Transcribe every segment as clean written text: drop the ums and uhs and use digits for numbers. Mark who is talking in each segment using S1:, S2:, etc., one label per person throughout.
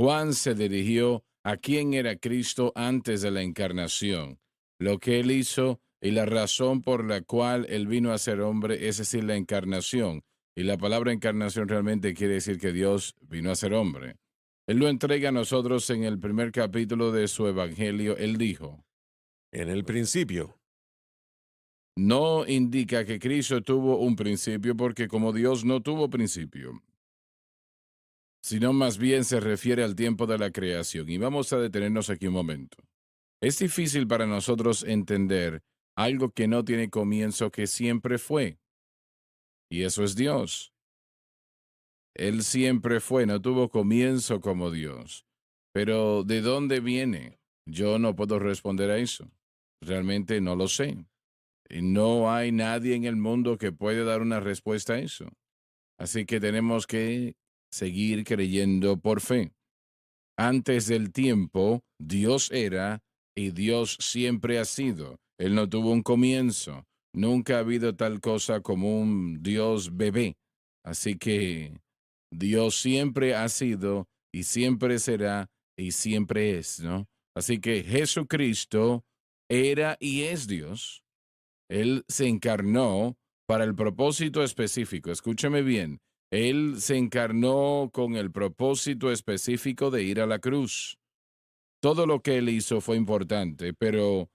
S1: Juan se dirigió a quién era Cristo antes de la encarnación, lo que él hizo y la razón por la cual él vino a ser hombre, es decir, la encarnación. Y la palabra encarnación realmente quiere decir que Dios vino a ser hombre. Él lo entrega a nosotros en el primer capítulo de su evangelio. Él dijo,
S2: En el principio.
S1: no indica que Cristo tuvo un principio porque como Dios no tuvo principio, sino más bien se refiere al tiempo de la creación. Y vamos a detenernos aquí un momento. Es difícil para nosotros entender algo que no tiene comienzo, que siempre fue, y eso es Dios. Él siempre fue, no tuvo comienzo como Dios. Pero ¿de dónde viene? Yo no puedo responder a eso. Realmente no lo sé. Y no hay nadie en el mundo que pueda dar una respuesta a eso. Así que tenemos que seguir creyendo por fe. Antes del tiempo, Dios era y Dios siempre ha sido. Él no tuvo un comienzo. Nunca ha habido tal cosa como un Dios bebé. Así que Dios siempre ha sido y siempre será y siempre es, ¿no? Así que Jesucristo era y es Dios. Él se encarnó para el propósito específico. Escúcheme bien. Él se encarnó con el propósito específico de ir a la cruz. Todo lo que él hizo fue importante, pero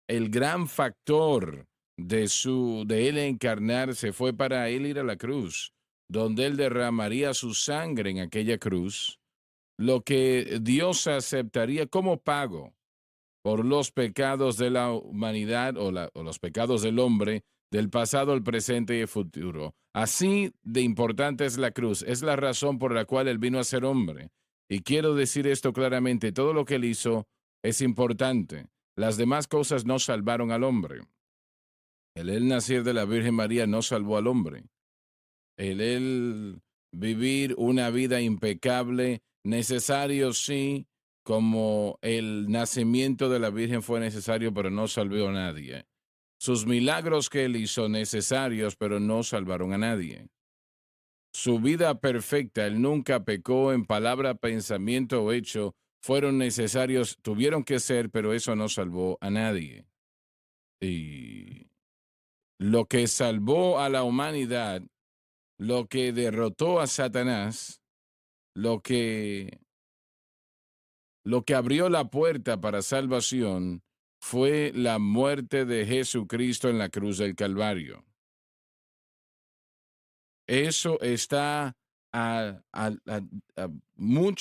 S1: el gran factor de él encarnarse fue para él ir a la cruz, donde él derramaría su sangre en aquella cruz, lo que Dios aceptaría como pago por los pecados de la humanidad o los pecados del hombre, del pasado, el presente y el futuro. Así de importante es la cruz. Es la razón por la cual él vino a ser hombre. Y quiero decir esto claramente, todo lo que él hizo es importante. Las demás cosas no salvaron al hombre. El nacer de la Virgen María no salvó al hombre. El vivir una vida impecable, necesario sí, como el nacimiento de la Virgen fue necesario, pero no salvó a nadie. Sus milagros que él hizo necesarios, pero no salvaron a nadie. Su vida perfecta, él nunca pecó en palabra, pensamiento o hecho, fueron necesarios, tuvieron que ser, pero eso no salvó a nadie. Y lo que salvó a la humanidad, lo que derrotó a Satanás, lo que, lo que abrió la puerta para salvación fue la muerte de Jesucristo en la cruz del Calvario. Eso está muy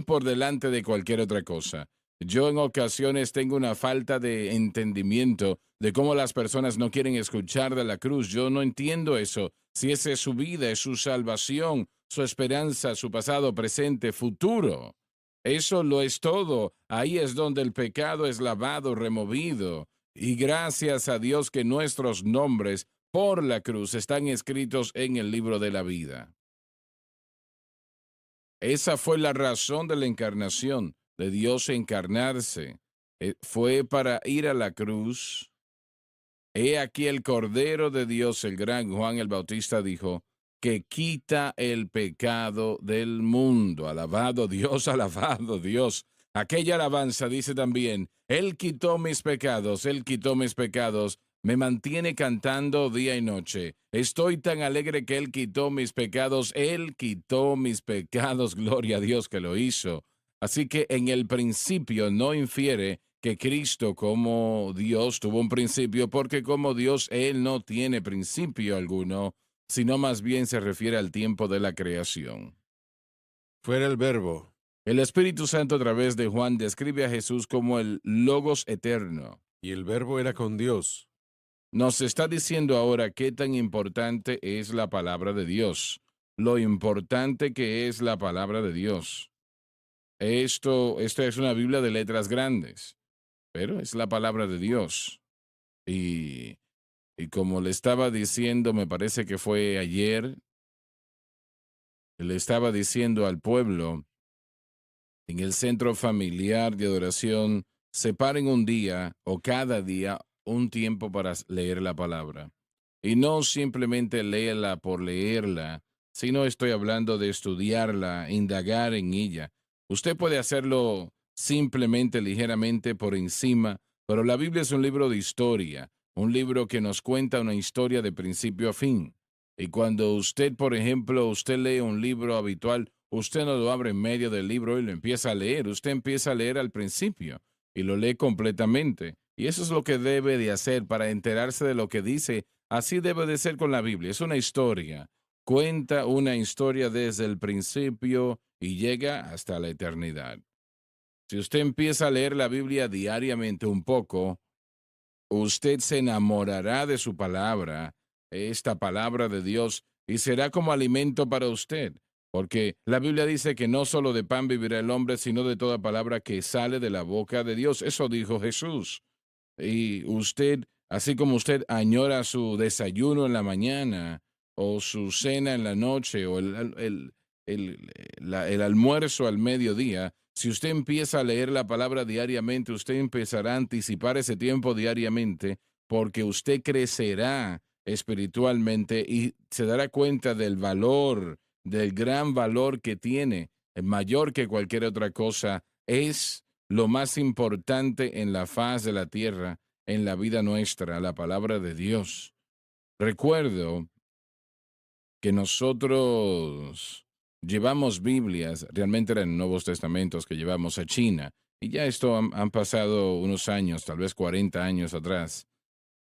S1: por delante de cualquier otra cosa. Yo en ocasiones tengo una falta de entendimiento de cómo las personas no quieren escuchar de la cruz. Yo no entiendo eso. Si esa es su vida, es su salvación, su esperanza, su pasado, presente, futuro. Eso lo es todo. Ahí es donde el pecado es lavado, removido. Y gracias a Dios que nuestros nombres por la cruz están escritos en el libro de la vida. Esa fue la razón de la encarnación, de Dios encarnarse. Fue para ir a la cruz. He aquí el Cordero de Dios, el gran Juan el Bautista dijo, que quita el pecado del mundo. Alabado Dios, alabado Dios. Aquella alabanza dice también, Él quitó mis pecados, Él quitó mis pecados, me mantiene cantando día y noche. Estoy tan alegre que Él quitó mis pecados, Él quitó mis pecados, gloria a Dios que lo hizo. Así que en el principio no infiere que Cristo como Dios tuvo un principio, porque como Dios Él no tiene principio alguno, sino más bien se refiere al tiempo de la creación.
S2: Fuera el verbo.
S1: El Espíritu Santo a través de Juan describe a Jesús como el Logos eterno.
S2: Y el verbo era con Dios.
S1: Nos está diciendo ahora qué tan importante es la palabra de Dios, lo importante que es la palabra de Dios. Esto es una Biblia de letras grandes, pero es la palabra de Dios. Y, y como le estaba diciendo, me parece que fue ayer, le estaba diciendo al pueblo en el centro familiar de adoración, separen un día o cada día un tiempo para leer la palabra. Y no simplemente léela por leerla, sino estoy hablando de estudiarla, indagar en ella. Usted puede hacerlo simplemente, ligeramente por encima, pero la Biblia es un libro de historia, un libro que nos cuenta una historia de principio a fin. Y cuando usted, por ejemplo, usted lee un libro habitual, usted no lo abre en medio del libro y lo empieza a leer, usted empieza a leer al principio y lo lee completamente. Y eso es lo que debe de hacer para enterarse de lo que dice. Así debe de ser con la Biblia. Es una historia. Cuenta una historia desde el principio y llega hasta la eternidad. Si usted empieza a leer la Biblia diariamente un poco, usted se enamorará de su palabra, esta palabra de Dios, y será como alimento para usted. Porque la Biblia dice que no solo de pan vivirá el hombre, sino de toda palabra que sale de la boca de Dios. Eso dijo Jesús. Y usted, así como usted añora su desayuno en la mañana, o su cena en la noche, o el almuerzo al mediodía, si usted empieza a leer la palabra diariamente, usted empezará a anticipar ese tiempo diariamente, porque usted crecerá espiritualmente y se dará cuenta del valor, del gran valor que tiene, mayor que cualquier otra cosa. Es lo más importante en la faz de la tierra, en la vida nuestra, la palabra de Dios. Recuerdo que nosotros llevamos Biblias, realmente eran Nuevos Testamentos que llevamos a China, y ya esto han pasado unos años, tal vez 40 años atrás,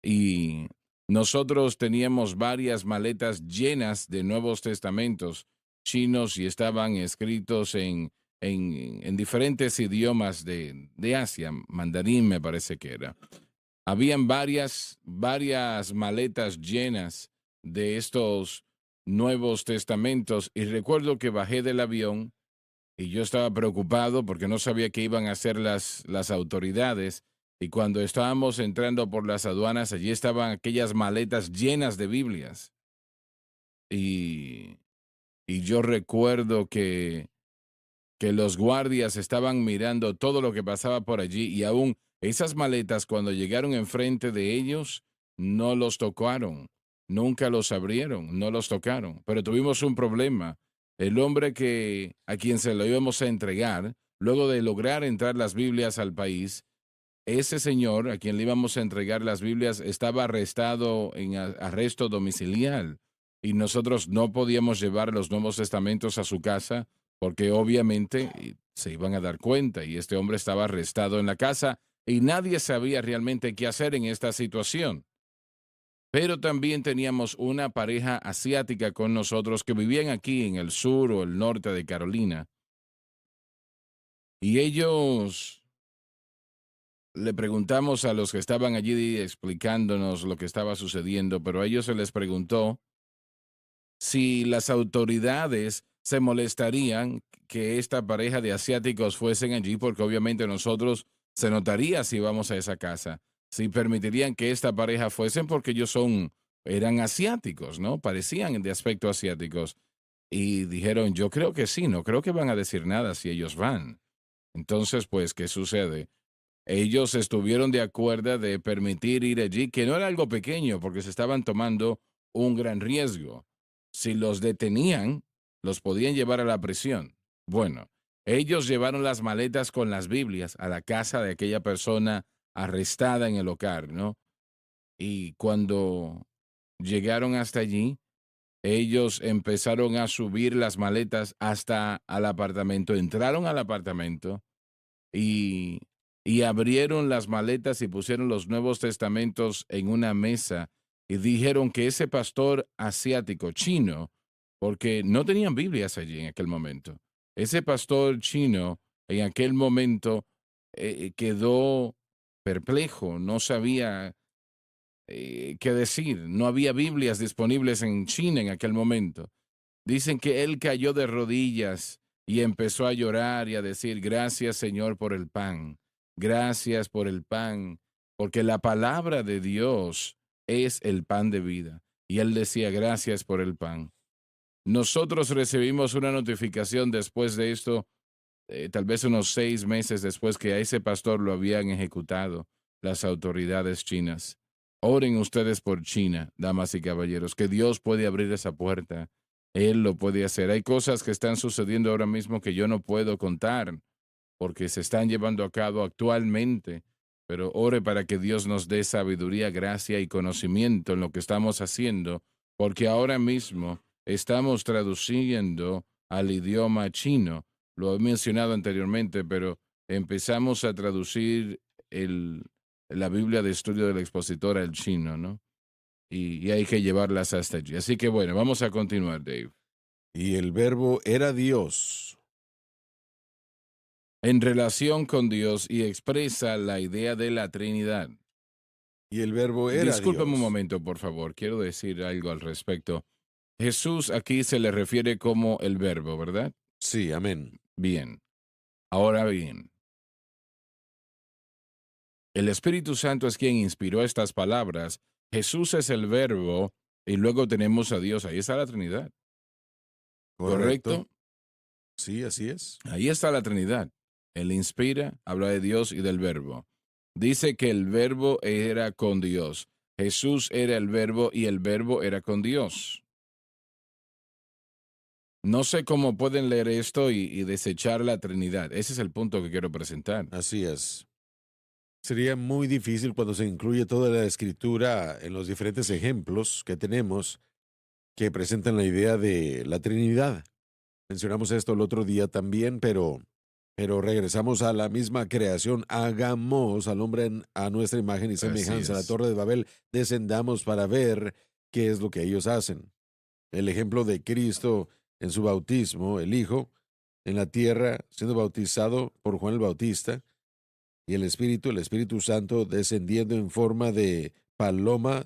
S1: y nosotros teníamos varias maletas llenas de Nuevos Testamentos chinos y estaban escritos en diferentes idiomas de Asia, mandarín me parece que era. Habían varias maletas llenas de estos Nuevos Testamentos y recuerdo que bajé del avión y yo estaba preocupado porque no sabía qué iban a hacer las autoridades. Y cuando estábamos entrando por las aduanas, allí estaban aquellas maletas llenas de Biblias. Y, y yo recuerdo que los guardias estaban mirando todo lo que pasaba por allí y aún esas maletas cuando llegaron enfrente de ellos no los tocaron, nunca los abrieron, no los tocaron, pero tuvimos un problema. El hombre que a quien se lo íbamos a entregar, luego de lograr entrar las Biblias al país, ese señor a quien le íbamos a entregar las Biblias estaba arrestado en arresto domiciliar y nosotros no podíamos llevar los Nuevos Testamentos a su casa porque obviamente se iban a dar cuenta y este hombre estaba arrestado en la casa y nadie sabía realmente qué hacer en esta situación. Pero también teníamos una pareja asiática con nosotros que vivían aquí en el sur o el norte de Carolina y ellos le preguntamos a los que estaban allí explicándonos lo que estaba sucediendo, pero a ellos se les preguntó si las autoridades se molestarían que esta pareja de asiáticos fuesen allí, porque obviamente nosotros se notaría si íbamos a esa casa, si permitirían que esta pareja fuesen porque eran asiáticos, ¿no? Parecían de aspecto asiáticos. Y dijeron, yo creo que sí, no creo que van a decir nada si ellos van. Entonces, pues, ¿qué sucede? Ellos estuvieron de acuerdo de permitir ir allí, que no era algo pequeño, porque se estaban tomando un gran riesgo. Si los detenían, los podían llevar a la prisión. Bueno, ellos llevaron las maletas con las Biblias a la casa de aquella persona arrestada en el hogar, ¿no? Y cuando llegaron hasta allí, ellos empezaron a subir las maletas hasta al apartamento, entraron al apartamento y, y abrieron las maletas y pusieron los Nuevos Testamentos en una mesa y dijeron que ese pastor asiático chino, porque no tenían Biblias allí en aquel momento, ese pastor chino en aquel momento quedó perplejo, no sabía qué decir, no había Biblias disponibles en China en aquel momento. Dicen que él cayó de rodillas y empezó a llorar y a decir, gracias Señor por el pan, gracias por el pan, porque la palabra de Dios es el pan de vida. Y él decía, gracias por el pan. Nosotros recibimos una notificación después de esto, tal vez unos 6 meses después que a ese pastor lo habían ejecutado las autoridades chinas. Oren ustedes por China, damas y caballeros, que Dios puede abrir esa puerta Él lo puede hacer. Hay cosas que están sucediendo ahora mismo que yo no puedo contar porque se están llevando a cabo actualmente, pero ore para que Dios nos dé sabiduría, gracia y conocimiento en lo que estamos haciendo, porque ahora mismo estamos traduciendo al idioma chino. Lo he mencionado anteriormente, pero empezamos a traducir el, la Biblia de Estudio del Expositor al chino, ¿no? Y hay que llevarlas hasta allí. Así que bueno, vamos a continuar, Dave.
S2: Y el verbo era Dios.
S1: En relación con Dios y expresa la idea de la Trinidad.
S2: Y el verbo era
S1: Discúlpame un
S2: Dios.
S1: momento, por favor. Quiero decir algo al respecto. Jesús aquí se le refiere como el verbo, ¿verdad?
S2: Sí, amén.
S1: Bien. Ahora bien, el Espíritu Santo es quien inspiró estas palabras. Jesús es el verbo y luego tenemos a Dios. Ahí está la Trinidad.
S2: Correcto.
S1: ¿Correcto?
S2: Sí, así es.
S1: Ahí está la Trinidad. Él inspira, habla de Dios y del verbo. Dice que el verbo era con Dios. Jesús era el verbo y el verbo era con Dios. No sé cómo pueden leer esto y desechar la Trinidad. Ese es el punto que quiero presentar.
S2: Así es. Sería muy difícil cuando se incluye toda la escritura en los diferentes ejemplos que tenemos que presentan la idea de la Trinidad. Mencionamos esto el otro día también, pero regresamos a la misma creación. Hagamos al hombre a nuestra imagen y
S1: Así
S2: semejanza. La
S1: es.
S2: Torre de Babel, descendamos para ver qué es lo que ellos hacen. El ejemplo de Cristo en su bautismo, el Hijo, en la tierra, siendo bautizado por Juan el Bautista, y el Espíritu Santo, descendiendo en forma de paloma,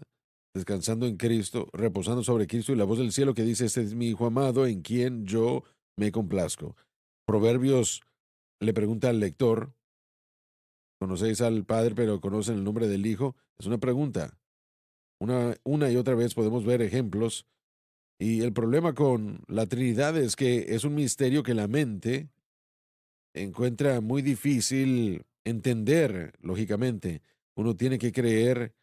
S2: descansando en Cristo, reposando sobre Cristo, y la voz del cielo que dice, este es mi Hijo amado, en quien yo me complazco. Proverbios le pregunta al lector, ¿conocéis al Padre, pero conocen el nombre del Hijo? Es una pregunta. Una y otra vez podemos ver ejemplos, y el problema con la Trinidad es que es un misterio que la mente encuentra muy difícil entender, lógicamente. Uno tiene que creer,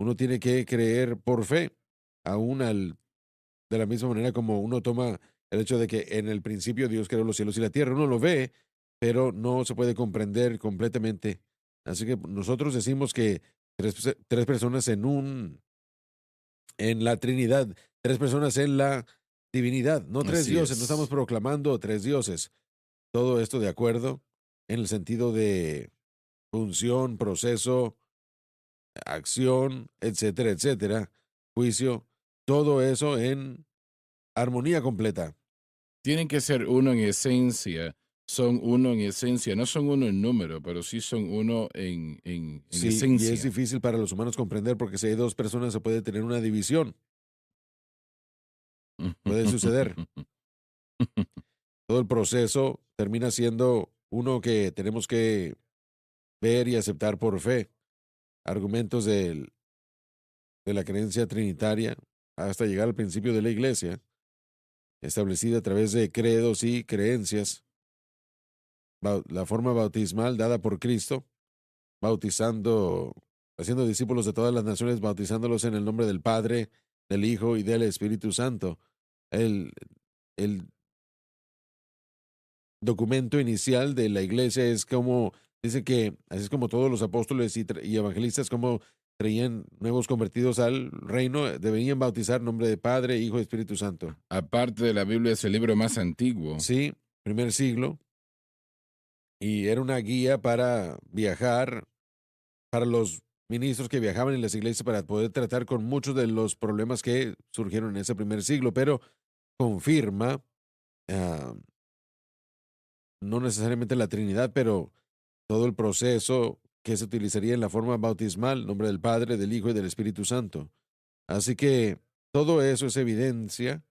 S2: uno tiene que creer por fe, aún de la misma manera como uno toma el hecho de que en el principio Dios creó los cielos y la tierra. Uno lo ve, pero no se puede comprender completamente. Así que nosotros decimos que tres personas en la Trinidad, tres personas en la divinidad, no tres
S1: Así
S2: dioses, no estamos
S1: es.
S2: proclamando tres dioses. Todo esto de acuerdo en el sentido de función, proceso, acción, etcétera, etcétera, juicio, todo eso en armonía completa.
S1: Tienen que ser uno en esencia. Son uno en esencia. No son uno en número, pero sí son uno en
S2: Sí, y es
S1: esencia.
S2: difícil para los humanos comprender porque si hay dos personas se puede tener una división, puede suceder. Todo el proceso termina siendo uno que tenemos que ver y aceptar por fe. Argumentos de la creencia trinitaria hasta llegar al principio de la iglesia, establecida a través de credos y creencias, la forma bautismal dada por Cristo, bautizando, haciendo discípulos de todas las naciones, bautizándolos en el nombre del Padre, del Hijo y del Espíritu Santo. El, el documento inicial de la iglesia es como, dice que así es como todos los apóstoles y evangelistas, como creían nuevos convertidos al reino, deberían bautizar en nombre de Padre, Hijo y Espíritu Santo.
S1: Aparte de la Biblia, es el libro más antiguo.
S2: Sí, primer siglo, y era una guía para viajar, para los ministros que viajaban en las iglesias para poder tratar con muchos de los problemas que surgieron en ese primer siglo, pero confirma, ah, no necesariamente la Trinidad, pero todo el proceso que se utilizaría en la forma bautismal, nombre del Padre, del Hijo y del Espíritu Santo. Así que todo eso es evidencia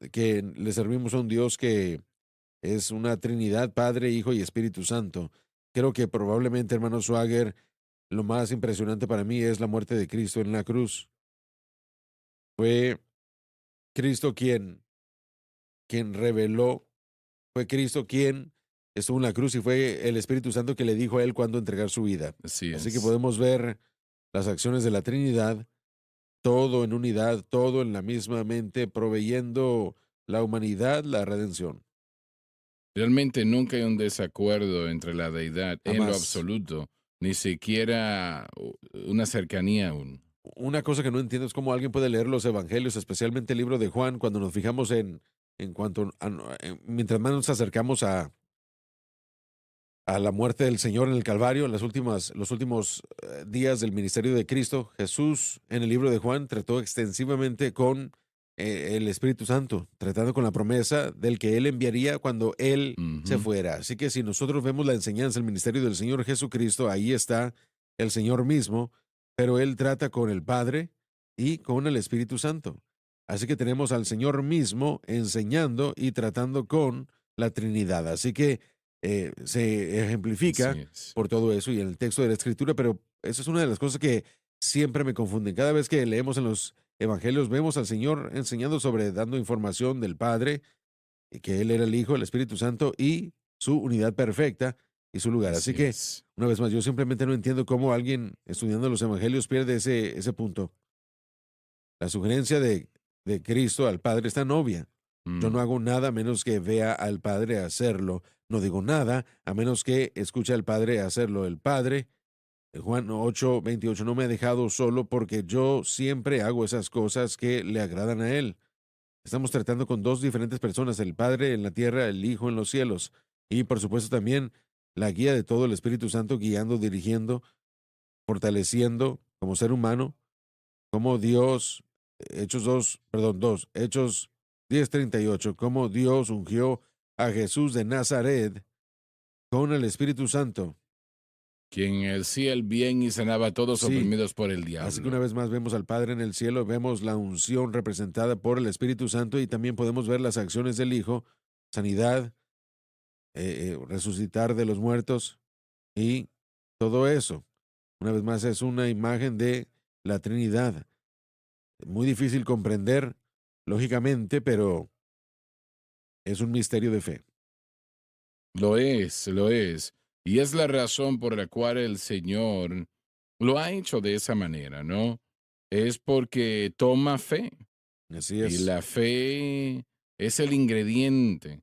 S2: de que le servimos a un Dios que es una Trinidad, Padre, Hijo y Espíritu Santo. Creo que probablemente, hermano Swagger, lo más impresionante para mí es la muerte de Cristo en la cruz. Fue Cristo quien reveló, fue Cristo quien estuvo en la cruz y fue el Espíritu Santo que le dijo a él cuándo entregar su vida.
S1: Así
S2: Así que
S1: es.
S2: podemos ver las acciones de la Trinidad todo en unidad, todo en la misma mente, proveyendo la humanidad la redención.
S1: Realmente nunca hay un desacuerdo entre la deidad en lo
S2: Jamás.
S1: absoluto, ni siquiera una cercanía aún.
S2: Una cosa que no entiendo es cómo alguien puede leer los evangelios, especialmente el libro de Juan, cuando nos fijamos en cuanto mientras más nos acercamos a la muerte del Señor en el Calvario, en los últimos días del ministerio de Cristo, Jesús en el libro de Juan trató extensivamente con el Espíritu Santo, tratando con la promesa del que Él enviaría cuando Él se
S1: Ujú.
S2: fuera. Así que si nosotros vemos la enseñanza, el ministerio del Señor Jesucristo, ahí está el Señor mismo, pero Él trata con el Padre y con el Espíritu Santo. Así que tenemos al Señor mismo enseñando y tratando con la Trinidad. Así que se ejemplifica
S1: Así es.
S2: por todo eso y en el texto de la Escritura, pero eso es una de las cosas que siempre me confunden. Cada vez que leemos en los evangelios, vemos al Señor enseñando sobre, dando información del Padre, y que Él era el Hijo, el Espíritu Santo y su unidad perfecta y su lugar. Así
S1: Así
S2: que,
S1: es.
S2: una vez más, yo simplemente no entiendo cómo alguien estudiando los evangelios pierde ese punto. La sugerencia de Cristo al Padre es tan obvia. Yo no
S1: Mm.
S2: hago nada a menos que vea al Padre hacerlo. No digo nada a menos que escuche al Padre hacerlo. El Padre, Juan 8:28, no me ha dejado solo porque yo siempre hago esas cosas que le agradan a Él. Estamos tratando con dos diferentes personas, el Padre en la tierra, el Hijo en los cielos. Y por supuesto también la guía de todo el Espíritu Santo guiando, dirigiendo, fortaleciendo como ser humano como Dios, Hechos 2, perdón, 2, Hechos 10:38, cómo Dios ungió a Jesús de Nazaret con el Espíritu Santo.
S1: Quien hacía el bien y sanaba a todos
S2: Sí,
S1: oprimidos por el
S2: así que una
S1: diablo.
S2: vez más vemos al Padre en el cielo, vemos la unción representada por el Espíritu Santo y también podemos ver las acciones del Hijo, sanidad, resucitar de los muertos y todo eso. Una vez más es una imagen de la Trinidad. Muy difícil comprender, lógicamente, pero es un misterio de fe.
S1: Lo es, lo es. Y es la razón por la cual el Señor lo ha hecho de esa manera, ¿no? Es porque toma fe.
S2: Así
S1: Y
S2: es,
S1: la fe es el ingrediente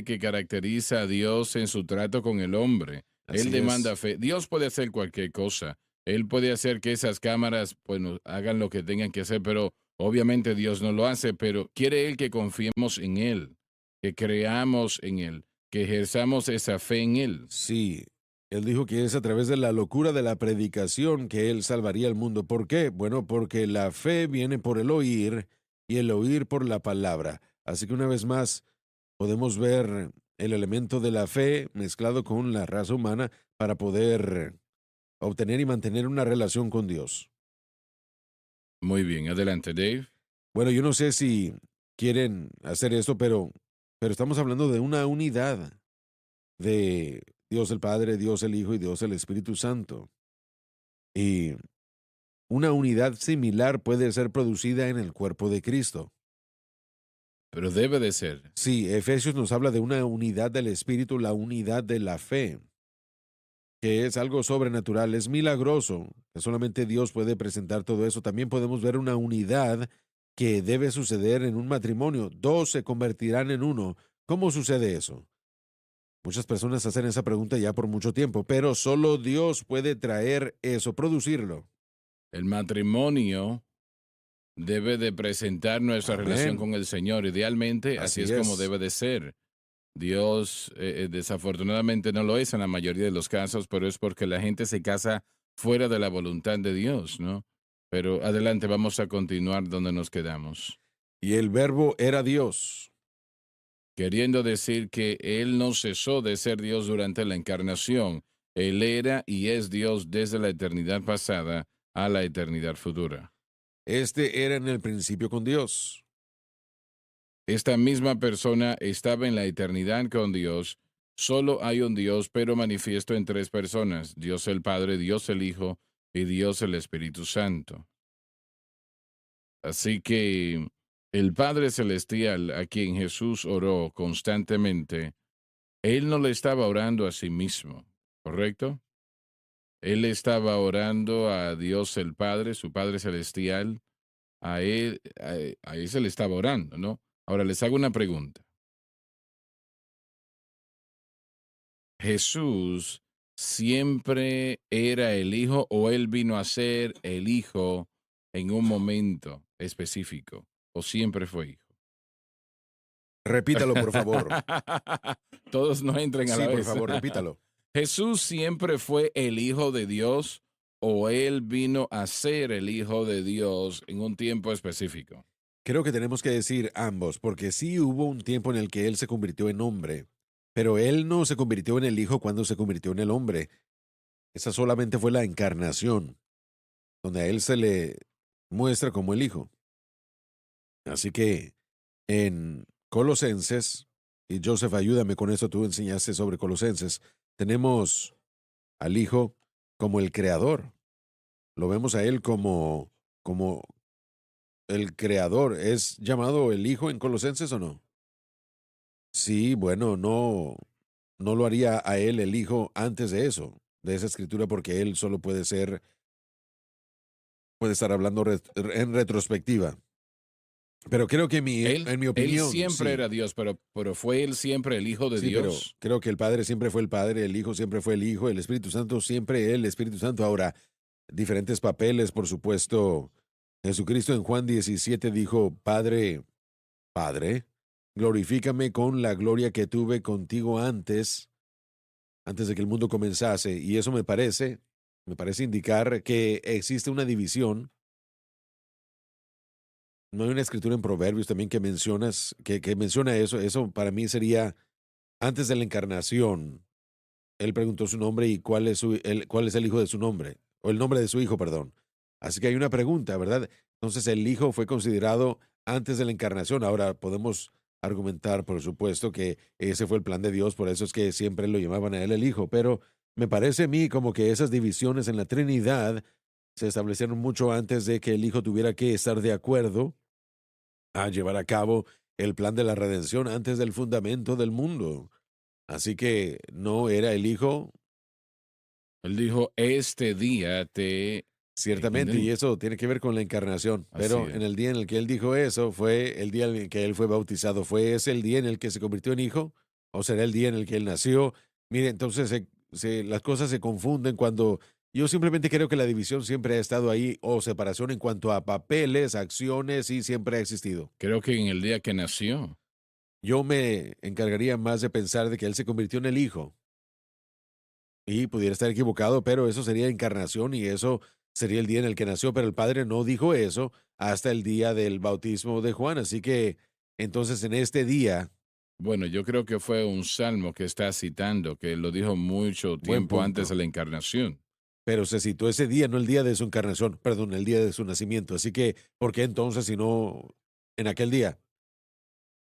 S1: que caracteriza a Dios en su trato con el hombre. Él
S2: así
S1: demanda
S2: es.
S1: fe. Dios puede hacer cualquier cosa. Él puede hacer que esas cámaras, bueno, hagan lo que tengan que hacer, pero obviamente Dios no lo hace, pero quiere Él que confiemos en Él, que creamos en Él, que ejerzamos esa fe en Él.
S2: Sí, él dijo que es a través de la locura de la predicación que él salvaría al mundo. ¿Por qué? Bueno, porque la fe viene por el oír y el oír por la palabra. Así que una vez más podemos ver el elemento de la fe mezclado con la raza humana para poder obtener y mantener una relación con Dios.
S1: Muy bien, adelante, Dave.
S2: Bueno, yo no sé si quieren hacer esto, pero estamos hablando de una unidad de Dios el Padre, Dios el Hijo y Dios el Espíritu Santo. Y una unidad similar puede ser producida en el cuerpo de Cristo.
S1: Pero debe de ser.
S2: Sí, Efesios nos habla de una unidad del Espíritu, la unidad de la fe, que es algo sobrenatural, es milagroso, que solamente Dios puede presentar todo eso. También podemos ver una unidad que debe suceder en un matrimonio. Dos se convertirán en uno. ¿Cómo sucede eso? Muchas personas hacen esa pregunta ya por mucho tiempo, pero solo Dios puede traer eso, producirlo.
S1: El matrimonio debe de presentar nuestra relación
S2: Amén.
S1: con el Señor. Idealmente, así
S2: Así
S1: es como
S2: es.
S1: debe de ser. Dios, desafortunadamente no lo es en la mayoría de los casos, pero es porque la gente se casa fuera de la voluntad de Dios, ¿no? Pero adelante, vamos a continuar donde nos quedamos.
S2: Y el verbo era Dios.
S1: Queriendo decir que Él no cesó de ser Dios durante la encarnación. Él era y es Dios desde la eternidad pasada a la eternidad futura.
S2: Este era en el principio con Dios.
S1: Esta misma persona estaba en la eternidad con Dios. Solo hay un Dios, pero manifiesto en tres personas: Dios el Padre, Dios el Hijo y Dios el Espíritu Santo. Así que el Padre Celestial, a quien Jesús oró constantemente, Él no le estaba orando a sí mismo, ¿correcto? Él estaba orando a Dios el Padre, su Padre Celestial, a él se le estaba orando, ¿no? Ahora les hago una pregunta. ¿Jesús siempre era el Hijo o él vino a ser el Hijo en un momento específico? ¿O siempre fue Hijo?
S2: Repítalo, por favor.
S1: Todos no entren a la
S2: Sí, por
S1: vez.
S2: favor, repítalo.
S1: ¿Jesús siempre fue el Hijo de Dios o él vino a ser el Hijo de Dios en un tiempo específico?
S2: Creo que tenemos que decir ambos, porque sí hubo un tiempo en el que él se convirtió en hombre, pero él no se convirtió en el hijo cuando se convirtió en el hombre. Esa solamente fue la encarnación, donde a él se le muestra como el hijo. Así que en Colosenses, y Joseph, ayúdame con esto, tú enseñaste sobre Colosenses, tenemos al hijo como el creador. Lo vemos a él como el creador. ¿Es llamado el hijo en Colosenses o no? Sí, bueno, no lo haría a él el hijo antes de eso, de esa escritura, porque él solo puede estar hablando en retrospectiva. Pero creo que en mi
S1: Él
S2: opinión,
S1: siempre
S2: sí,
S1: era Dios, pero ¿fue él siempre el Hijo de
S2: sí, pero
S1: Dios?
S2: creo que el Padre siempre fue el Padre, el Hijo siempre fue el Hijo, el Espíritu Santo siempre el Espíritu Santo. Ahora, diferentes papeles, por supuesto. Jesucristo en Juan 17 dijo, Padre, Padre, glorifícame con la gloria que tuve contigo antes de que el mundo comenzase. Y eso me parece indicar que existe una división. No hay una escritura en Proverbios también que mencionas, que menciona eso. Eso para mí sería antes de la encarnación. Él preguntó su nombre y cuál es el hijo de su nombre, o el nombre de su hijo, perdón. Así que hay una pregunta, ¿verdad? Entonces el hijo fue considerado antes de la encarnación. Ahora podemos argumentar, por supuesto, que ese fue el plan de Dios, por eso es que siempre lo llamaban a él el hijo, pero me parece a mí como que esas divisiones en la Trinidad se establecieron mucho antes de que el hijo tuviera que estar de acuerdo a llevar a cabo el plan de la redención antes del fundamento del mundo. Así que no era el hijo.
S1: Él dijo, este día te
S2: Ciertamente, y
S1: engendré.
S2: eso tiene que ver con la encarnación,
S1: Así
S2: pero
S1: es.
S2: en el día en el que él dijo eso fue el día en el que él fue bautizado. ¿Fue ese el día en el que se convirtió en hijo? ¿O será el día en el que él nació? Mire, entonces las cosas se confunden cuando yo simplemente creo que la división siempre ha estado ahí o separación en cuanto a papeles, acciones y siempre ha existido.
S1: Creo que en el día que nació.
S2: Yo me encargaría más de pensar de que él se convirtió en el hijo. Y pudiera estar equivocado, pero eso sería encarnación y eso sería el día en el que nació, pero el Padre no dijo eso hasta el día del bautismo de Juan. Así que entonces en este día,
S1: Bueno, yo creo que fue un salmo que está citando, que lo dijo mucho
S2: buen
S1: tiempo antes de
S2: punto,
S1: la encarnación.
S2: pero se citó ese día, no el día de su encarnación, perdón, el día de su nacimiento. Así que, ¿por qué entonces si no en aquel día?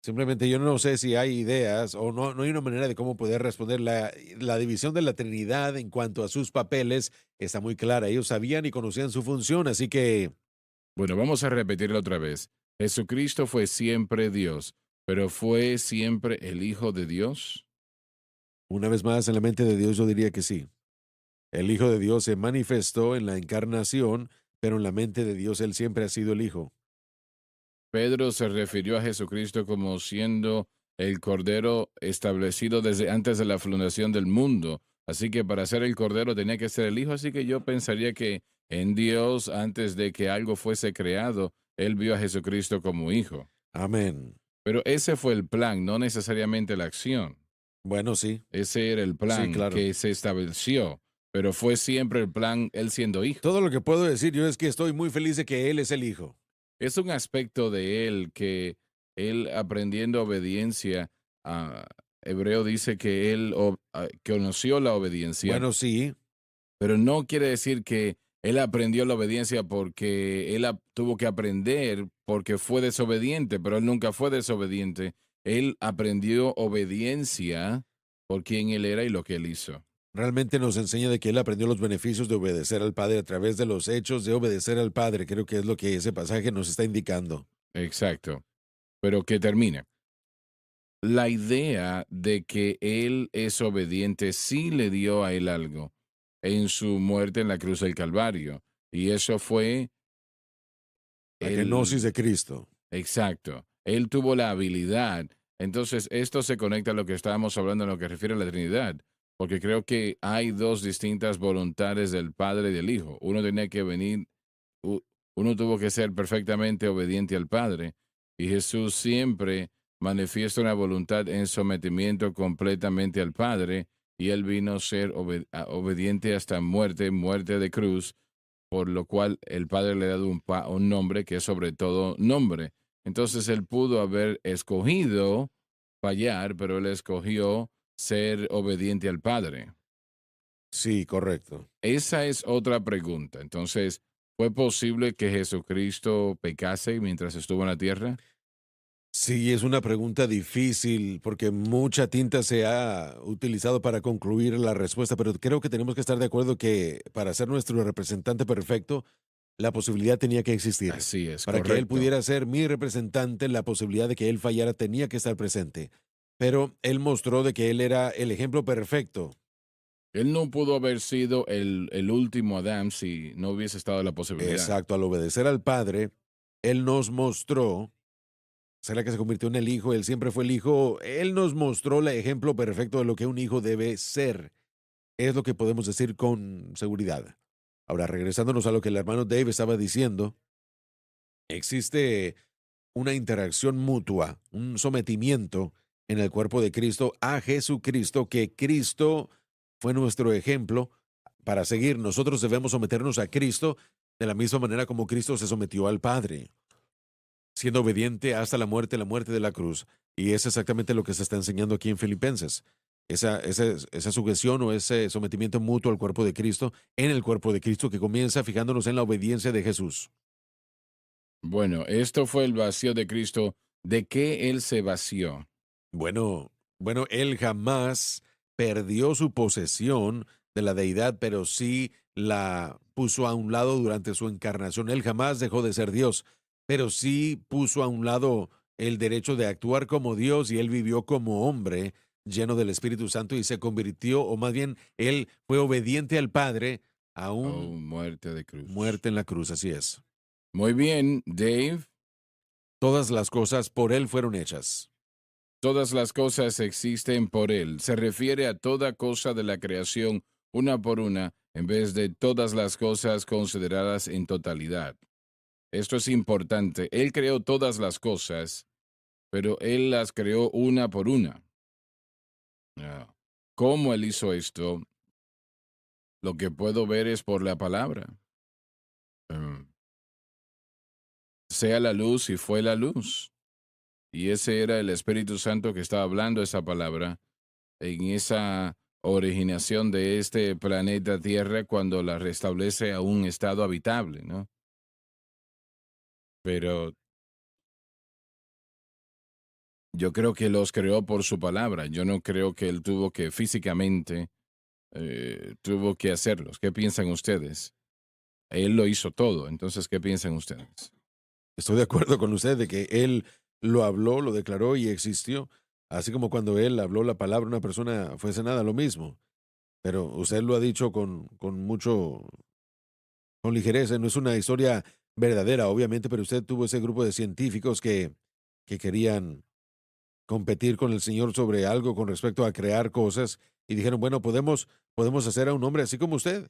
S2: Simplemente yo no sé si hay ideas o no hay una manera de cómo poder responder. La división de la Trinidad en cuanto a sus papeles está muy clara. Ellos sabían y conocían su función, así que
S1: Bueno, vamos a repetirlo otra vez. Jesucristo fue siempre Dios, pero fue siempre el Hijo de Dios.
S2: una vez más, en la mente de Dios yo diría que sí. El Hijo de Dios se manifestó en la encarnación, pero en la mente de Dios Él siempre ha sido el Hijo.
S1: Pedro se refirió a Jesucristo como siendo el Cordero establecido desde antes de la fundación del mundo. Así que para ser el Cordero tenía que ser el Hijo. Así que yo pensaría que en Dios, antes de que algo fuese creado, Él vio a Jesucristo como Hijo.
S2: Amén.
S1: Pero ese fue el plan, no necesariamente la acción.
S2: Bueno, sí,
S1: Ese era el
S2: sí,
S1: plan
S2: claro.
S1: que se estableció, pero fue siempre el plan Él siendo Hijo.
S2: Todo lo que puedo decir yo es que estoy muy feliz de que Él es el Hijo.
S1: Es un aspecto de él que él aprendiendo obediencia, Hebreo dice que él conoció la obediencia,
S2: Bueno, sí,
S1: pero no quiere decir que él aprendió la obediencia porque él tuvo que aprender porque fue desobediente, pero él nunca fue desobediente. Él aprendió obediencia por quien él era y lo que él hizo.
S2: realmente nos enseña de que Él aprendió los beneficios de obedecer al Padre a través de los hechos de obedecer al Padre. Creo que es lo que ese pasaje nos está indicando.
S1: Exacto. Pero que termine. La idea de que él es obediente sí le dio a él algo. en su muerte en la cruz del Calvario. Y eso fue
S2: La kenosis
S1: el
S2: de Cristo.
S1: exacto. Él tuvo la habilidad. Entonces, esto se conecta a lo que estábamos hablando en lo que refiere a la Trinidad, porque creo que hay dos distintas voluntades del Padre y del Hijo. Uno tenía que venir, u- uno tuvo que ser perfectamente obediente al Padre, y Jesús siempre manifiesta una voluntad en sometimiento completamente al Padre, y él vino a ser obediente hasta muerte, muerte de cruz, por lo cual el Padre le ha dado un nombre que es sobre todo nombre. Entonces él pudo haber escogido fallar, pero él escogió ser obediente al Padre.
S2: Sí, correcto.
S1: Esa es otra pregunta. Entonces, ¿fue posible que Jesucristo pecase mientras estuvo en la tierra?
S2: Sí, es una pregunta difícil porque mucha tinta se ha utilizado para concluir la respuesta, pero creo que tenemos que estar de acuerdo que para ser nuestro representante perfecto, la posibilidad tenía que existir.
S1: Así es,
S2: Para que él
S1: correcto.
S2: pudiera ser mi representante, la posibilidad de que él fallara tenía que estar presente. Pero él mostró de que él era el ejemplo perfecto.
S1: Él no pudo haber sido el último Adán si no hubiese estado la posibilidad.
S2: Exacto, al obedecer al Padre, él nos mostró, será que se convirtió en el Hijo, él siempre fue el Hijo, él nos mostró el ejemplo perfecto de lo que un hijo debe ser. Es lo que podemos decir con seguridad. Ahora, regresándonos a lo que el hermano Dave estaba diciendo, existe una interacción mutua, un sometimiento en el cuerpo de Cristo a Jesucristo, que Cristo fue nuestro ejemplo para seguir. Nosotros debemos someternos a Cristo de la misma manera como Cristo se sometió al Padre, siendo obediente hasta la muerte de la cruz. Y es exactamente lo que se está enseñando aquí en Filipenses. Esa sujeción o ese sometimiento mutuo al cuerpo de Cristo, en el cuerpo de Cristo, que comienza fijándonos en la obediencia de Jesús.
S1: Bueno, esto fue el vacío de Cristo. ¿De qué él se vació?
S2: Bueno, él jamás perdió su posesión de la deidad, pero sí la puso a un lado durante su encarnación. Él jamás dejó de ser Dios, pero sí puso a un lado el derecho de actuar como Dios y él vivió como hombre lleno del Espíritu Santo y se convirtió, o más bien, él fue obediente al Padre,
S1: Oh,
S2: aún
S1: muerte de cruz.
S2: muerte en la cruz, así es.
S1: Muy bien, Dave.
S2: Todas las cosas por él fueron hechas.
S1: Todas las cosas existen por Él. Se refiere a toda cosa de la creación, una por una, en vez de todas las cosas consideradas en totalidad. Esto es importante. Él creó todas las cosas, pero Él las creó una por una. Ah. ¿Cómo Él hizo esto? Lo que puedo ver es por la palabra. Mm. Sea la luz y fue la luz. Y ese era el Espíritu Santo que estaba hablando esa palabra en esa originación de este planeta Tierra cuando la restablece a un estado habitable, ¿no? Pero yo creo que los creó por su palabra. Yo no creo que él tuvo que físicamente tuvo que hacerlos. ¿Qué piensan ustedes? Él lo hizo todo. Entonces, ¿qué piensan ustedes?
S2: Estoy de acuerdo con usted de que él lo habló, lo declaró y existió, así como cuando él habló la palabra, una persona fuese nada, lo mismo. Pero usted lo ha dicho con mucho, con ligereza, no es una historia verdadera, obviamente, pero usted tuvo ese grupo de científicos que querían competir con el Señor sobre algo con respecto a crear cosas y dijeron, bueno, podemos hacer a un hombre así como usted.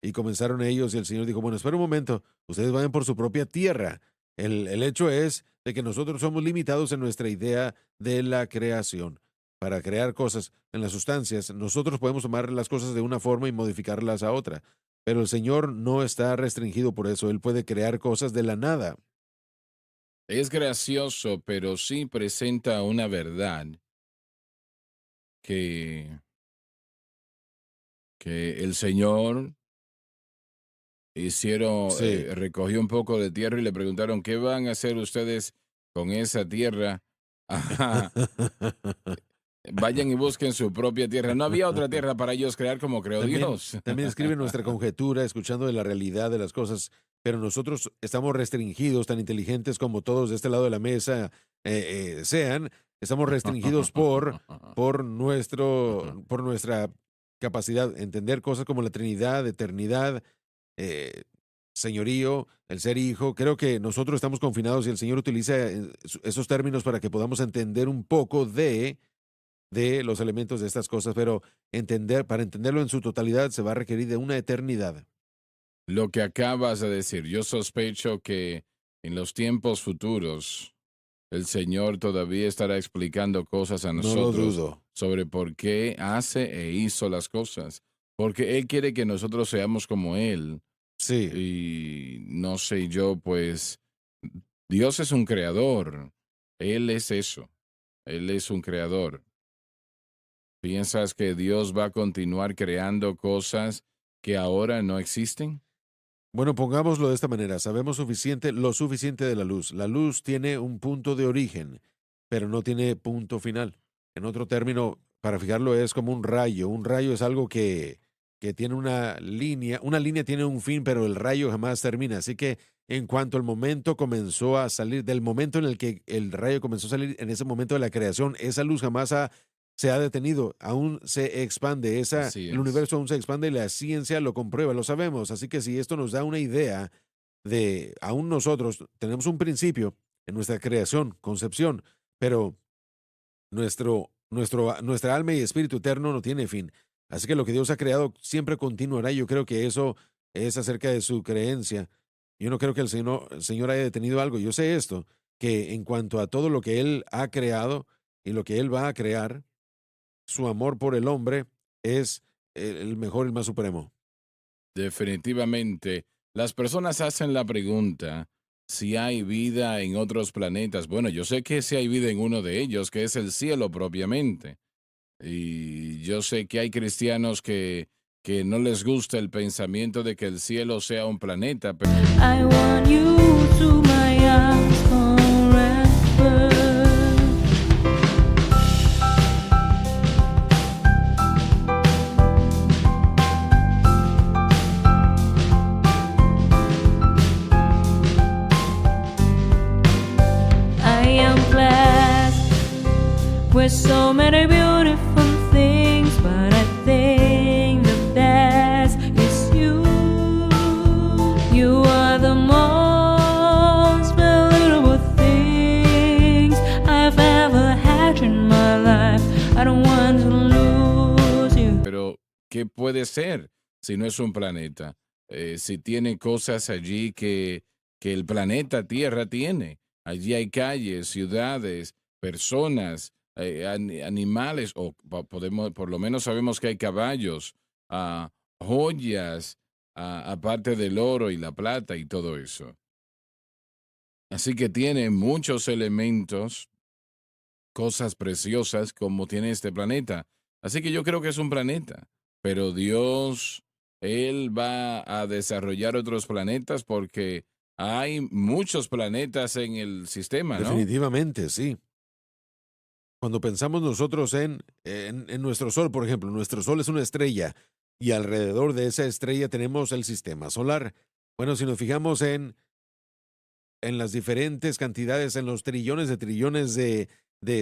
S2: Y comenzaron ellos y el Señor dijo, bueno, espera un momento, ustedes vayan por su propia tierra. El hecho es de que nosotros somos limitados en nuestra idea de la creación. Para crear cosas en las sustancias, nosotros podemos tomar las cosas de una forma y modificarlas a otra. Pero el Señor no está restringido por eso. Él puede crear cosas de la nada.
S1: Es gracioso, pero sí presenta una verdad que, que el Señor
S2: Sí.
S1: recogió un poco de tierra y le preguntaron, ¿qué van a hacer ustedes con esa tierra? Ajá, vayan y busquen su propia tierra. No había otra tierra para ellos crear como creó
S2: También,
S1: Dios.
S2: también escribe nuestra conjetura, escuchando de la realidad de las cosas, pero nosotros estamos restringidos, tan inteligentes como todos de este lado de la mesa sean, estamos restringidos por nuestra capacidad, entender cosas como la Trinidad, eternidad, eh, señorío, el ser hijo. Creo que nosotros estamos confinados y el Señor utiliza esos términos para que podamos entender un poco de los elementos de estas cosas, pero para entenderlo en su totalidad se va a requerir de una eternidad.
S1: Lo que acabas de decir, yo sospecho que en los tiempos futuros el Señor todavía estará explicando cosas a
S2: No lo
S1: nosotros
S2: dudo.
S1: sobre por qué hace e hizo las cosas. Porque Él quiere que nosotros seamos como Él.
S2: Sí.
S1: Y no sé yo, pues, Dios es un creador. Él es eso. Él es un creador. ¿Piensas que Dios va a continuar creando cosas que ahora no existen?
S2: Bueno, pongámoslo de esta manera. Sabemos lo suficiente de la luz. La luz tiene un punto de origen, pero no tiene punto final. En otro término, para fijarlo, es como un rayo. Un rayo es algo que tiene una línea. Una línea tiene un fin, pero el rayo jamás termina. Así que en cuanto el momento comenzó a salir, del momento en el que el rayo comenzó a salir, en ese momento de la creación, esa luz jamás se ha detenido, aún se expande,
S1: Así
S2: el
S1: es.
S2: universo aún se expande y la ciencia lo comprueba, lo sabemos. Así que si esto nos da una idea de, aún nosotros tenemos un principio en nuestra creación, concepción, pero nuestra alma y espíritu eterno no tiene fin. Así que lo que Dios ha creado siempre continuará. Yo creo que eso es acerca de su creencia. Yo no creo que el Señor haya detenido algo. Yo sé esto, que en cuanto a todo lo que Él ha creado y lo que Él va a crear, su amor por el hombre es el mejor, el más supremo.
S1: Definitivamente. Las personas hacen la pregunta si hay vida en otros planetas. Bueno, yo sé que sí hay vida en uno de ellos, que es el cielo propiamente. Y yo sé que hay cristianos que no les gusta el pensamiento de que el cielo sea un planeta, pero
S3: I want you to my arms forever. I am blessed with so many beautiful things, but I think the best is you. You are the most valuable things I've ever had in my life. I don't want to lose you.
S1: ¿qué puede ser si no es un planeta? Si tiene cosas allí que el planeta Tierra tiene. Allí hay calles, ciudades, personas, animales, o podemos, por lo menos sabemos que hay caballos, joyas, aparte del oro y la plata y todo eso. Así que tiene muchos elementos, cosas preciosas como tiene este planeta. Así que yo creo que es un planeta, pero Dios, Él va a desarrollar otros planetas porque hay muchos planetas en el sistema, ¿no?
S2: Definitivamente, sí. Cuando pensamos nosotros en nuestro Sol, por ejemplo, nuestro Sol es una estrella y alrededor de esa estrella tenemos el sistema solar. Bueno, si nos fijamos en las diferentes cantidades, en los trillones de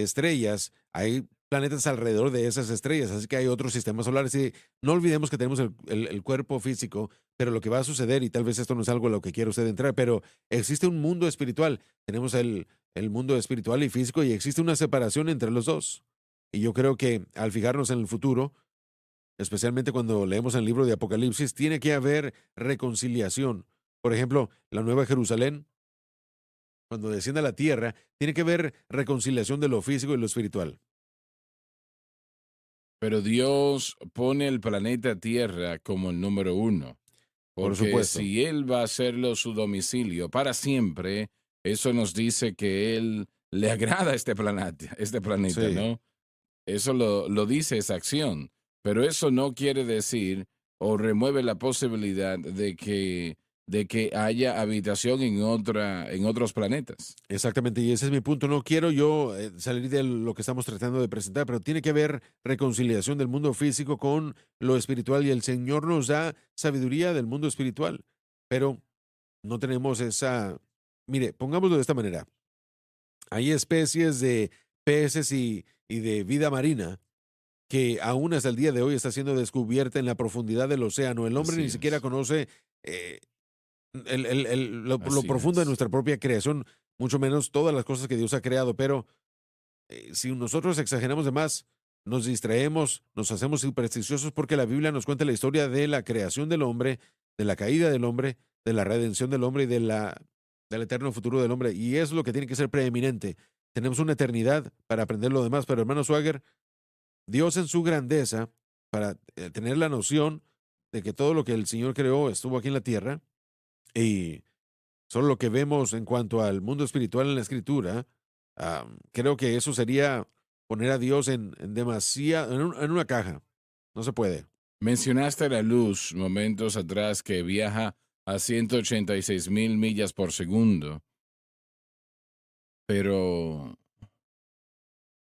S2: estrellas, hay planetas alrededor de esas estrellas, así que hay otros sistemas solares. Y no olvidemos que tenemos el cuerpo físico, pero lo que va a suceder, y tal vez esto no es algo a lo que quiere usted entrar, pero existe un mundo espiritual. Tenemos el mundo espiritual y físico y existe una separación entre los dos. Y yo creo que al fijarnos en el futuro, especialmente cuando leemos el libro de Apocalipsis, tiene que haber reconciliación. Por ejemplo, la Nueva Jerusalén, cuando desciende a la tierra, tiene que haber reconciliación de lo físico y lo espiritual.
S1: Pero Dios pone el planeta Tierra como el número uno,
S2: Por
S1: porque
S2: supuesto.
S1: si Él va a hacerlo su domicilio para siempre, eso nos dice que Él le agrada este planeta,
S2: Sí,
S1: ¿no? Eso lo dice esa acción, pero eso no quiere decir o remueve la posibilidad de que haya habitación en otros planetas.
S2: exactamente. Y ese es mi punto. No quiero yo salir de lo que estamos tratando de presentar, pero tiene que haber reconciliación del mundo físico con lo espiritual y el Señor nos da sabiduría del mundo espiritual, pero no tenemos esa... Mire, pongámoslo de esta manera. Hay especies de peces y de vida marina que aún hasta el día de hoy está siendo descubierta en la profundidad del océano. El hombre
S1: Así
S2: ni siquiera
S1: es.
S2: conoce lo
S1: Así
S2: profundo de
S1: es.
S2: nuestra propia creación, mucho menos todas las cosas que Dios ha creado. Pero si nosotros exageramos de más, nos distraemos, nos hacemos supersticiosos porque la Biblia nos cuenta la historia de la creación del hombre, de la caída del hombre, de la redención del hombre y del eterno futuro del hombre. Y es lo que tiene que ser preeminente. Tenemos una eternidad para aprender lo demás, pero hermano Swagger, Dios en su grandeza, para tener la noción de que todo lo que el Señor creó estuvo aquí en la tierra y solo lo que vemos en cuanto al mundo espiritual en la Escritura, creo que eso sería poner a Dios en una caja. No se puede.
S1: Mencionaste la luz momentos atrás que viaja a 186,000 millas por segundo, pero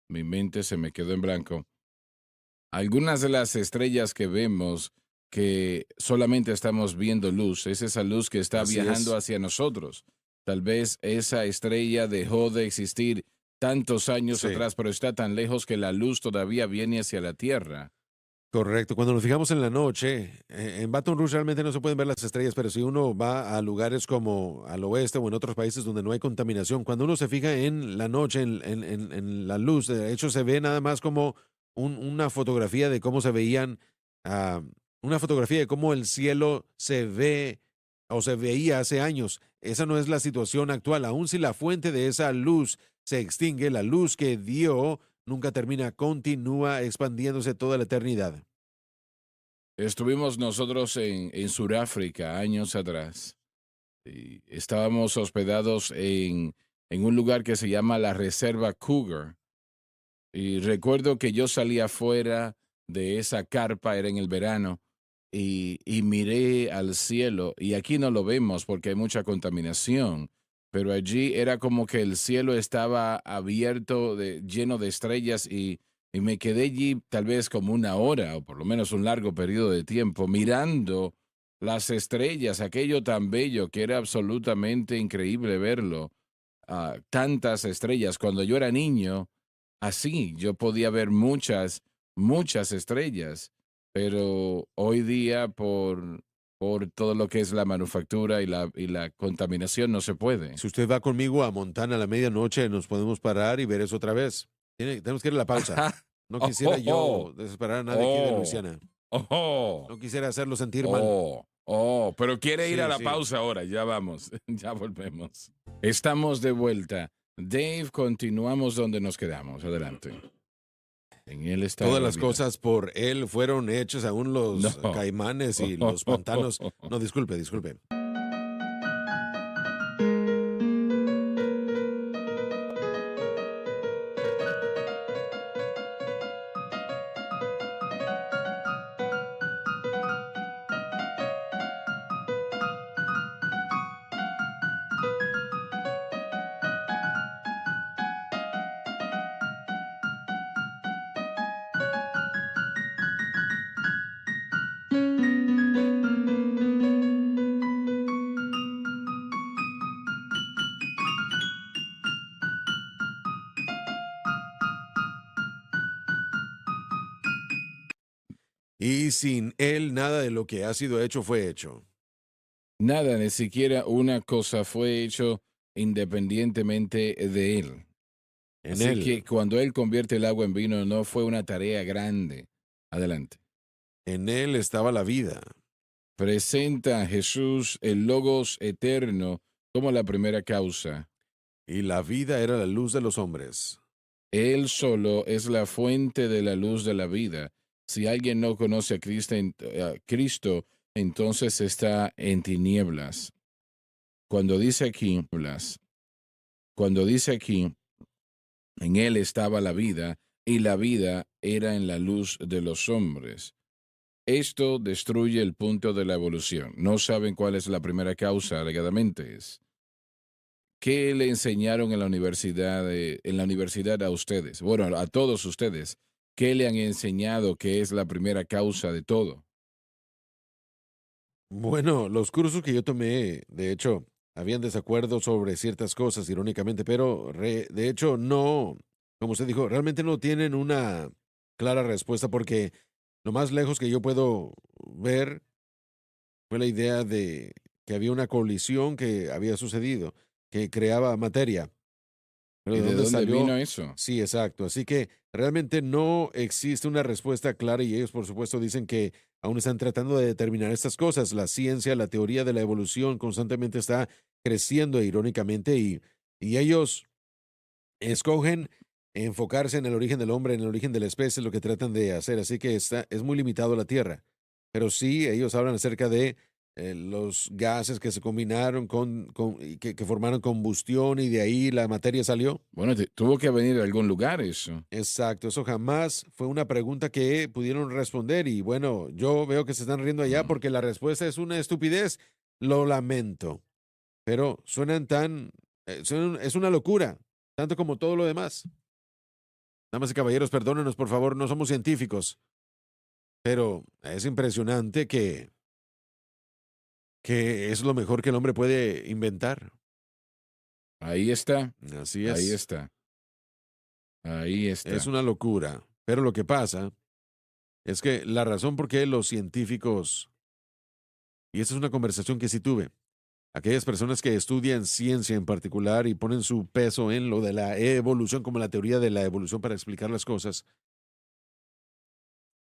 S1: mi mente se me quedó en blanco. Algunas de las estrellas que vemos que solamente estamos viendo luz, es esa luz que está
S2: Así
S1: viajando
S2: es.
S1: hacia nosotros. Tal vez esa estrella dejó de existir tantos años
S2: Sí.
S1: atrás, pero está tan lejos que la luz todavía viene hacia la Tierra.
S2: Correcto. Cuando nos fijamos en la noche, en Baton Rouge realmente no se pueden ver las estrellas, pero si uno va a lugares como al oeste o en otros países donde no hay contaminación, cuando uno se fija en la noche, en la luz, de hecho se ve nada más como una fotografía de cómo se veían, ah, una fotografía de cómo el cielo se ve o se veía hace años. Esa no es la situación actual. Aun si la fuente de esa luz se extingue, la luz que dio nunca termina, continúa expandiéndose toda la eternidad.
S1: Estuvimos nosotros en Sudáfrica años atrás y estábamos hospedados en un lugar que se llama la Reserva Cougar. Y recuerdo que yo salí afuera de esa carpa, era en el verano, y miré al cielo, y aquí no lo vemos porque hay mucha contaminación, pero allí era como que el cielo estaba abierto, lleno de estrellas, y me quedé allí tal vez como una hora, o por lo menos un largo periodo de tiempo, mirando las estrellas, aquello tan bello que era absolutamente increíble verlo. Tantas estrellas. Cuando yo era niño, así, yo podía ver muchas estrellas, pero hoy día por todo lo que es la manufactura y la contaminación no se puede.
S2: Si usted va conmigo a Montana a la medianoche, nos podemos parar y ver eso otra vez. Tenemos que ir a la pausa. No
S1: Oh,
S2: quisiera
S1: oh,
S2: yo
S1: oh,
S2: desesperar a nadie aquí de
S1: oh,
S2: Luisiana.
S1: oh,
S2: No quisiera hacerlo sentir mal.
S1: pero quiere ir a
S2: Sí,
S1: la
S2: sí.
S1: pausa ahora, ya vamos, ya volvemos. Estamos de vuelta. Dave, continuamos donde nos quedamos. Adelante. En él está
S2: Todas
S1: la
S2: las
S1: vida.
S2: cosas por él fueron hechas, aún los
S1: No.
S2: caimanes y los pantanos. No, disculpe. Y sin él, nada de lo que ha sido hecho fue hecho.
S1: Nada, ni siquiera una cosa fue hecho independientemente de él.
S2: En
S1: Así que
S2: él,
S1: cuando él convierte el agua en vino no fue una tarea grande. Adelante.
S2: en él estaba la vida.
S1: Presenta a Jesús, el Logos eterno, como la primera causa.
S2: Y la vida era la luz de los hombres.
S1: Él solo es la fuente de la luz de la vida. Si alguien no conoce a Cristo, entonces está en tinieblas. Cuando dice aquí, en él estaba la vida, y la vida era en la luz de los hombres. Esto destruye el punto de la evolución. No saben cuál es la primera causa, alegadamente es. ¿Qué le enseñaron en la universidad a ustedes? Bueno, a todos ustedes. ¿Qué le han enseñado que es la primera causa de todo?
S2: Bueno, los cursos que yo tomé, de hecho, habían desacuerdos sobre ciertas cosas, irónicamente, pero de hecho no, como usted dijo, realmente no tienen una clara respuesta porque lo más lejos que yo puedo ver fue la idea de que había una colisión que había sucedido, que creaba materia. Pero
S1: ¿Y
S2: ¿de
S1: de
S2: dónde
S1: dónde vino
S2: salió?
S1: eso?
S2: Sí, exacto. Así que realmente no existe una respuesta clara y ellos, por supuesto, dicen que aún están tratando de determinar estas cosas. La ciencia, la teoría de la evolución constantemente está creciendo irónicamente y ellos escogen enfocarse en el origen del hombre, en el origen de la especie, lo que tratan de hacer. Así que es muy limitado la Tierra. Pero sí, ellos hablan acerca de los gases que se combinaron y que formaron combustión y de ahí la materia salió.
S1: Bueno, tuvo que venir de algún lugar eso.
S2: Exacto, eso jamás fue una pregunta que pudieron responder y bueno, yo veo que se están riendo allá
S1: Mm.
S2: porque la respuesta es una estupidez. Lo lamento, pero suenan es una locura, tanto como todo lo demás. Damas y caballeros, perdónenos, por favor, no somos científicos, pero es impresionante que es lo mejor que el hombre puede inventar.
S1: Ahí está,
S2: Así
S1: ahí está, ahí
S2: es
S1: está.
S2: una locura. Pero lo que pasa es que la razón por qué los científicos, y esta es una conversación que sí tuve, aquellas personas que estudian ciencia en particular y ponen su peso en lo de la evolución, como la teoría de la evolución para explicar las cosas,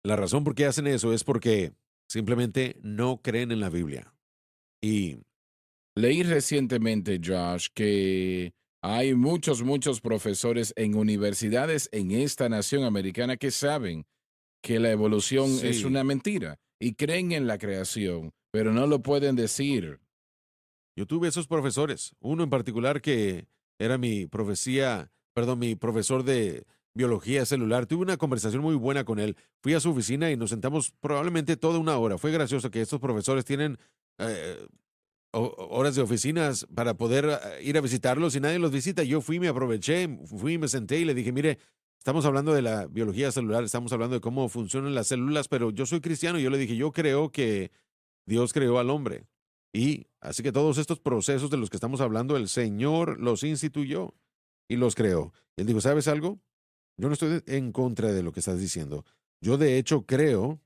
S2: la razón por qué hacen eso es porque simplemente no creen en la Biblia. Y
S1: Leí recientemente, Josh, que hay muchos profesores en universidades en esta nación americana que saben que la evolución es
S2: sí,
S1: una mentira y creen en la creación, pero no lo pueden decir.
S2: yo tuve esos profesores, uno en particular que era mi profesor de biología celular. Tuve una conversación muy buena con él. Fui a su oficina y nos sentamos probablemente toda una hora. Fue gracioso que estos profesores tienen eh, horas de oficinas para poder ir a visitarlos y nadie los visita. Yo fui, me aproveché, fui, me senté y le dije, mire, estamos hablando de la biología celular, estamos hablando de cómo funcionan las células, pero yo soy cristiano y yo le dije, yo creo que Dios creó al hombre. Y así que todos estos procesos de los que estamos hablando, el Señor los instituyó y los creó. Y él dijo, ¿sabes algo? Yo no estoy en contra de lo que estás diciendo. Yo de hecho creo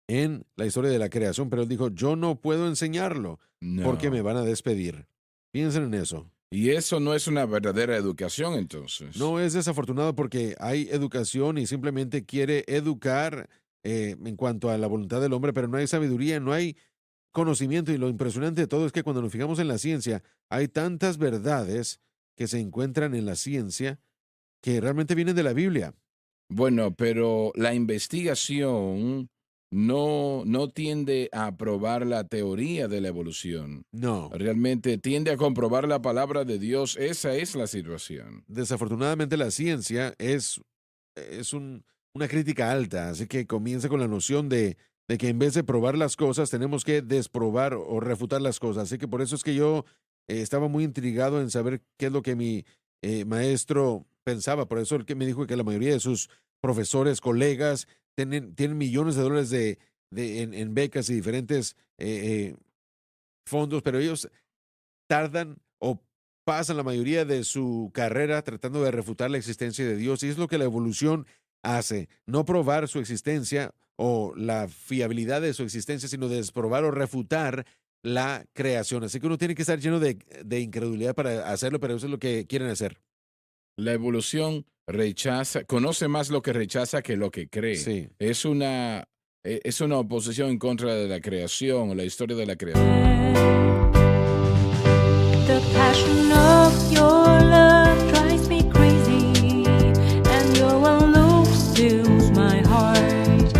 S2: en la historia de la creación, pero él dijo, yo no puedo enseñarlo porque me
S1: No.
S2: van a despedir. Piensen en eso.
S1: Y eso no es una verdadera educación, entonces.
S2: No es desafortunado porque hay educación y simplemente quiere educar en cuanto a la voluntad del hombre, pero no hay sabiduría, no hay conocimiento y lo impresionante de todo es que cuando nos fijamos en la ciencia, hay tantas verdades que se encuentran en la ciencia que realmente vienen de la Biblia.
S1: Bueno, pero la investigación no tiende a probar la teoría de la evolución.
S2: No,
S1: Realmente tiende a comprobar la palabra de Dios. Esa es la situación.
S2: desafortunadamente la ciencia es una crítica alta, así que comienza con la noción de que en vez de probar las cosas, tenemos que desprobar o refutar las cosas. Así que por eso es que yo estaba muy intrigado en saber qué es lo que mi maestro pensaba. Por eso el que me dijo que la mayoría de sus profesores, colegas, tienen millones de dólares en becas y diferentes fondos, pero ellos tardan o pasan la mayoría de su carrera tratando de refutar la existencia de Dios. Y es lo que la evolución hace, no probar su existencia o la fiabilidad de su existencia, sino desprobar o refutar la creación. Así que uno tiene que estar lleno de incredulidad para hacerlo, pero eso es lo que quieren hacer.
S1: La evolución conoce más lo que rechaza que lo que cree.
S2: Sí.
S1: Es una oposición en contra de la creación o la historia de la creación.
S3: The passion of your love drives me crazy, and your one look steals my heart.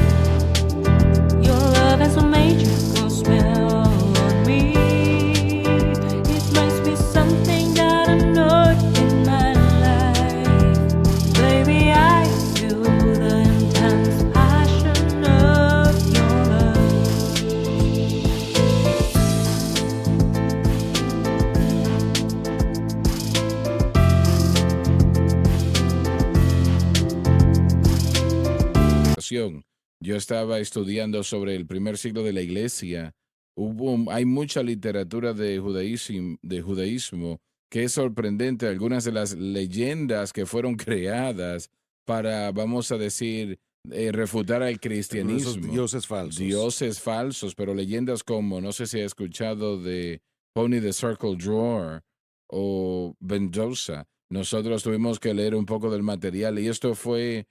S3: Your love has a magical spell on me. It makes me something that I'm not in my life. Baby, I feel the intense passion of your love.
S1: Yo estaba estudiando sobre el primer siglo de la iglesia. Hay mucha literatura de judaísmo que es sorprendente. Algunas de las leyendas que fueron creadas para, vamos a decir, refutar al
S2: Esos
S1: cristianismo.
S2: dioses falsos.
S1: Dioses falsos, pero leyendas como, no sé si ha escuchado de Pony the Circle Drawer o Mendoza. Nosotros tuvimos que leer un poco del material y esto fue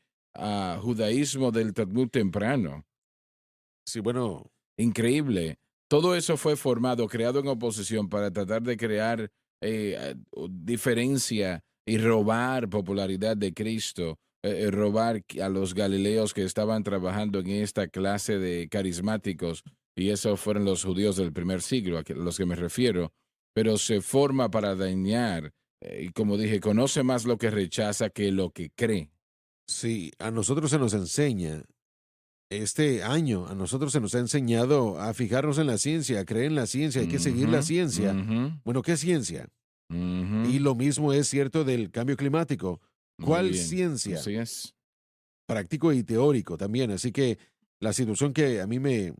S1: judaísmo del Talmud temprano.
S2: Sí, bueno,
S1: Increíble. Todo eso fue formado, creado en oposición para tratar de crear diferencia y robar popularidad de Cristo, robar a los galileos que estaban trabajando en esta clase de carismáticos, y esos fueron los judíos del primer siglo, a los que me refiero, pero se forma para dañar, y como dije, conoce más lo que rechaza que lo que cree.
S2: sí, a nosotros se nos enseña, este año, a nosotros se nos ha enseñado a fijarnos en la ciencia, a creer en la ciencia, hay que seguir la
S1: Ujú,
S2: ciencia.
S1: ujú,
S2: Bueno, ¿qué ciencia? Y
S1: ujú.
S2: lo mismo es cierto del cambio climático.
S1: Muy
S2: ¿Cuál
S1: bien,
S2: ciencia?
S1: así es.
S2: Práctico y teórico también. Así que la situación que a mí me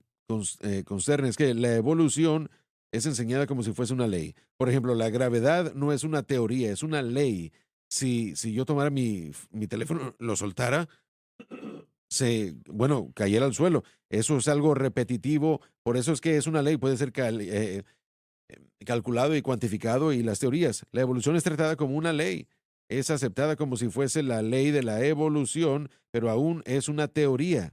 S2: concerne es que la evolución es enseñada como si fuese una ley. Por ejemplo, la gravedad no es una teoría, es una ley. Si yo tomara mi teléfono, lo soltara, bueno, cayera al suelo. Eso es algo repetitivo, por eso es que es una ley, puede ser calculado y cuantificado, y las teorías. La evolución es tratada como una ley, es aceptada como si fuese la ley de la evolución, pero aún es una teoría.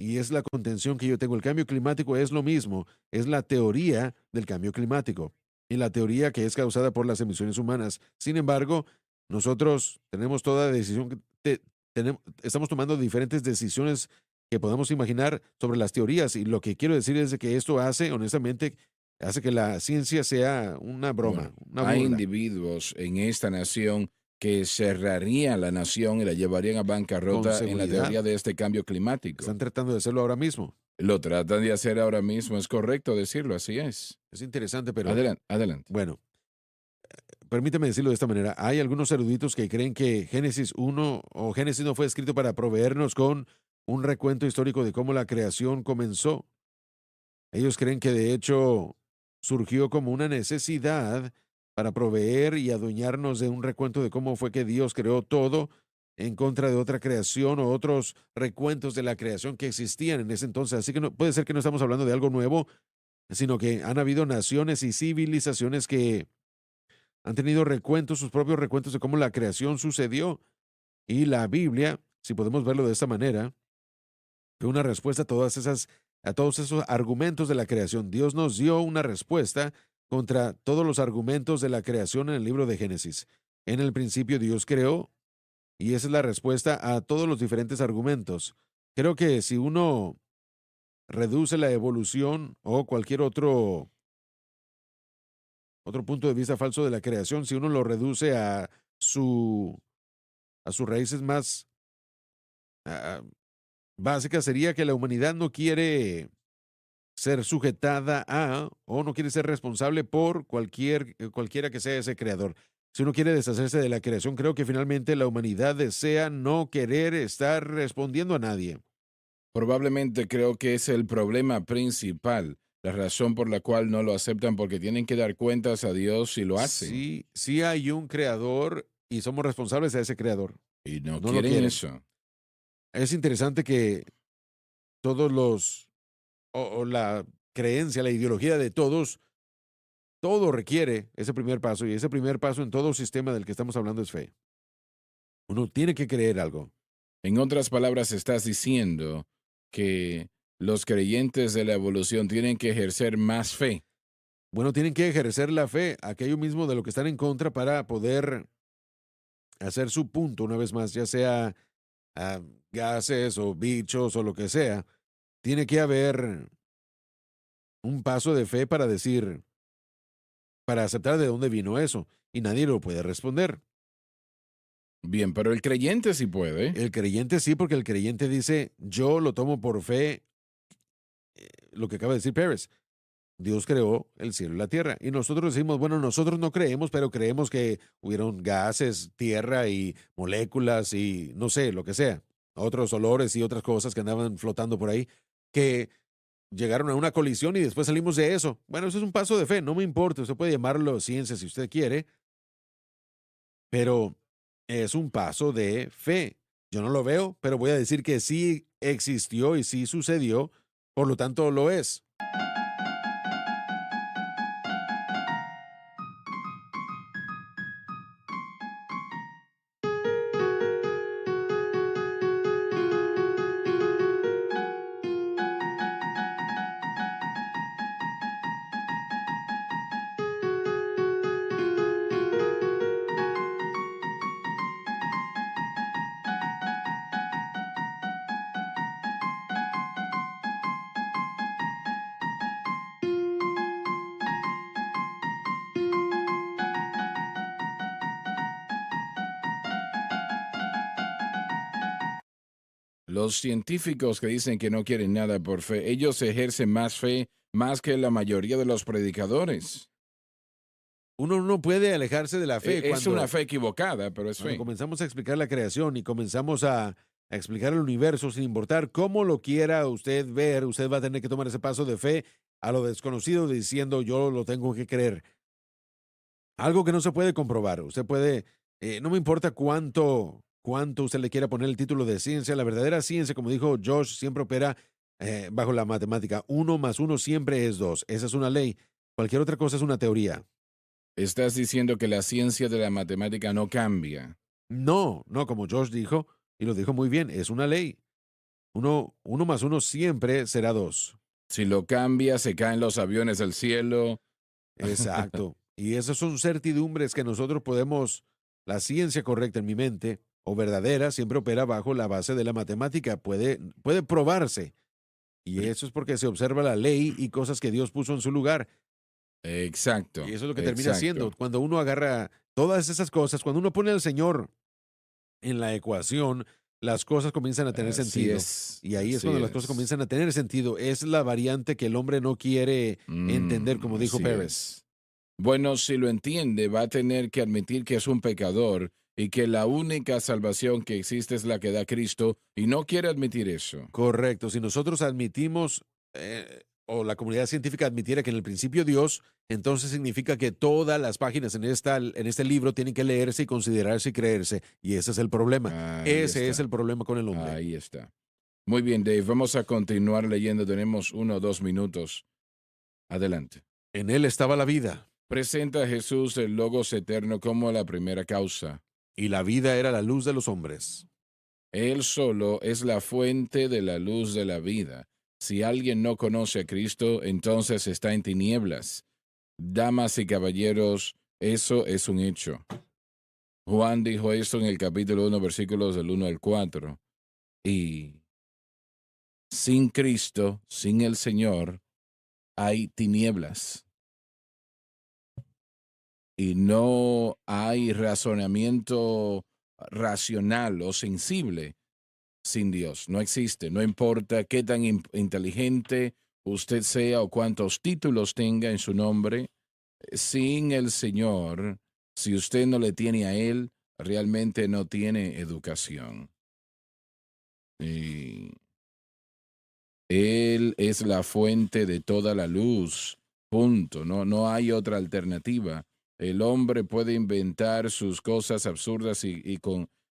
S2: Y es la contención que yo tengo. El cambio climático es lo mismo, es la teoría del cambio climático y la teoría que es causada por las emisiones humanas. Sin embargo, nosotros tenemos toda decisión, estamos tomando diferentes decisiones que podamos imaginar sobre las teorías, y lo que quiero decir es de que esto hace, honestamente, hace que la ciencia sea una broma,
S1: Bueno,
S2: una
S1: hay
S2: burla.
S1: individuos en esta nación que cerrarían la nación y la llevarían a
S2: Con
S1: bancarrota en la
S2: seguridad.
S1: teoría de este cambio climático.
S2: Están tratando de hacerlo ahora mismo.
S1: Lo tratan de hacer ahora mismo, es correcto decirlo, así es.
S2: Es interesante, pero
S1: Adelante, adelante.
S2: bueno, permíteme decirlo de esta manera. Hay algunos eruditos que creen que Génesis 1 o Génesis no fue escrito para proveernos con un recuento histórico de cómo la creación comenzó. Ellos creen que de hecho surgió como una necesidad para proveer y adueñarnos de un recuento de cómo fue que Dios creó todo en contra de otra creación o otros recuentos de la creación que existían en ese entonces. Así que puede ser que no estamos hablando de algo nuevo, sino que han habido naciones y civilizaciones que han tenido recuentos, sus propios recuentos de cómo la creación sucedió. Y la Biblia, si podemos verlo de esta manera, fue una respuesta a todos esos argumentos de la creación. Dios nos dio una respuesta contra todos los argumentos de la creación en el libro de Génesis. En el principio Dios creó, y esa es la respuesta a todos los diferentes argumentos. Creo que si uno reduce la evolución o cualquier otro punto de vista falso de la creación, si uno lo reduce su, a sus raíces más ah, básicas, sería que la humanidad no quiere ser sujetada a o no quiere ser responsable por cualquiera que sea ese creador. Si uno quiere deshacerse de la creación, creo que finalmente la humanidad desea no querer estar respondiendo a nadie.
S1: Probablemente creo que es el problema principal, la razón por la cual no lo aceptan, porque tienen que dar cuentas a Dios si lo hacen.
S2: Sí hay un creador y somos responsables a ese creador.
S1: Y no
S2: No lo
S1: quieren
S2: quieren.
S1: eso.
S2: Es interesante que todos o la creencia, la ideología de todos, todo requiere ese primer paso, y ese primer paso en todo sistema del que estamos hablando es fe. Uno tiene que creer algo.
S1: En otras palabras, estás diciendo que los creyentes de la evolución tienen que ejercer más fe.
S2: Bueno, tienen que ejercer la fe, aquello mismo de lo que están en contra, para poder hacer su punto una vez más, ya sea ah, gases o bichos o lo que sea. Tiene que haber un paso de fe para decir, para aceptar de dónde vino eso, y nadie lo puede responder.
S1: Bien, pero el creyente sí puede.
S2: El creyente sí, porque el creyente dice, yo lo tomo por fe, lo que acaba de decir Pérez. Dios creó el cielo y la tierra. Y nosotros decimos, bueno, nosotros no creemos, pero creemos que hubieron gases, tierra y moléculas y no sé, lo que sea. Otros olores y otras cosas que andaban flotando por ahí, que llegaron a una colisión y después salimos de eso. Bueno, eso es un paso de fe, no me importa. Usted puede llamarlo ciencia si usted quiere, pero es un paso de fe. Yo no lo veo, pero voy a decir que sí existió y sí sucedió, por lo tanto lo es.
S1: Los científicos que dicen que no quieren nada por fe, ellos ejercen más fe más que la mayoría de los predicadores.
S2: Uno no puede alejarse de la fe
S1: Es una
S2: cuando,
S1: fe equivocada, pero es
S2: cuando
S1: fe.
S2: comenzamos a explicar la creación y comenzamos a explicar el universo, sin importar cómo lo quiera usted ver, usted va a tener que tomar ese paso de fe a lo desconocido diciendo yo lo tengo que creer. Algo que no se puede comprobar. Usted puede, no me importa cuánto usted le quiera poner el título de ciencia, la verdadera ciencia, como dijo Josh, siempre opera bajo la matemática. 1 más 1 siempre es 2. Esa es una ley. Cualquier otra cosa es una teoría.
S1: Estás diciendo que la ciencia de la matemática no cambia.
S2: No, no, como Josh dijo, y lo dijo muy bien, es una ley. 1 más 1 siempre será 2.
S1: Si lo cambia, se caen los aviones del cielo.
S2: Exacto. Y esas son certidumbres que nosotros podemos, la ciencia correcta en mi mente, o verdadera, siempre opera bajo la base de la matemática. Puede probarse. Y eso es porque se observa la ley y cosas que Dios puso en su lugar.
S1: Exacto,
S2: Y eso es lo que termina siendo.
S1: exacto.
S2: Cuando uno agarra todas esas cosas, cuando uno pone al Señor en la ecuación, las cosas comienzan a tener
S1: Así
S2: sentido.
S1: es,
S2: Y ahí es
S1: así
S2: cuando las cosas
S1: es.
S2: comienzan a tener sentido. Es la variante que el hombre no quiere entender, como dijo
S1: Así
S2: Pérez.
S1: es. Bueno, si lo entiende, va a tener que admitir que es un pecador y que la única salvación que existe es la que da Cristo, y no quiere admitir eso.
S2: Correcto. Si nosotros admitimos, o la comunidad científica admitiera que en el principio Dios, entonces significa que todas las páginas en este libro tienen que leerse y considerarse y creerse. Y ese es el problema.
S1: Ahí
S2: Ese es
S1: está,
S2: el problema con el hombre.
S1: ahí está. Muy bien, Dave, vamos a continuar leyendo. Tenemos 1 o 2 minutos. Adelante.
S2: En él estaba la vida,
S1: Presenta a Jesús el Logos eterno como la primera causa.
S2: y la vida era la luz de los hombres.
S1: Él solo es la fuente de la luz de la vida. Si alguien no conoce a Cristo, entonces está en tinieblas. Damas y caballeros, eso es un hecho. Juan dijo esto en el capítulo 1, versículos del 1 al 4. Y sin Cristo, sin el Señor, hay tinieblas. Y no hay razonamiento racional o sensible sin Dios. No existe. No importa qué tan inteligente usted sea o cuántos títulos tenga en su nombre, sin el Señor, si usted no le tiene a Él, realmente no tiene educación. Y Él es la fuente de toda la luz. Punto. No, no hay otra alternativa. El hombre puede inventar sus cosas absurdas y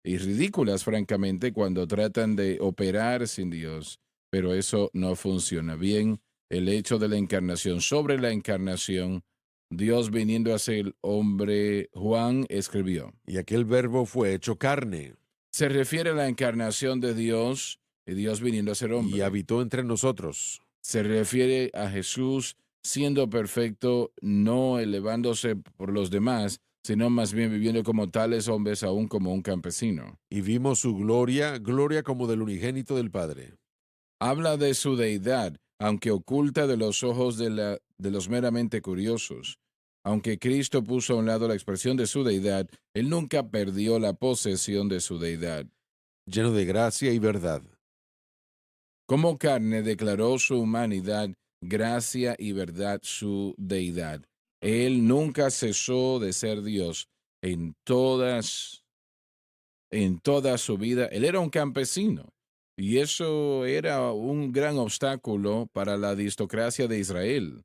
S1: ridículas, francamente, cuando tratan de operar sin Dios, pero eso no funciona bien. El hecho de la encarnación, sobre la encarnación, Dios viniendo a ser hombre, Juan escribió.
S2: Y aquel verbo fue hecho carne
S1: Se refiere a la encarnación de Dios y Dios viniendo a ser
S2: y
S1: hombre.
S2: habitó entre nosotros.
S1: Se refiere a Jesús siendo perfecto, no elevándose por los demás, sino más bien viviendo como tales hombres, aún como un campesino.
S2: Y vimos su gloria, gloria como del unigénito del Padre.
S1: Habla de su deidad, aunque oculta de los ojos de los meramente curiosos. Aunque Cristo puso a un lado la expresión de su deidad, él nunca perdió la posesión de su deidad.
S2: Lleno de gracia y verdad.
S1: Como carne declaró su humanidad, gracia y verdad su deidad. Él nunca cesó de ser Dios en toda su vida. Él era un campesino y eso era un gran obstáculo para la aristocracia de Israel.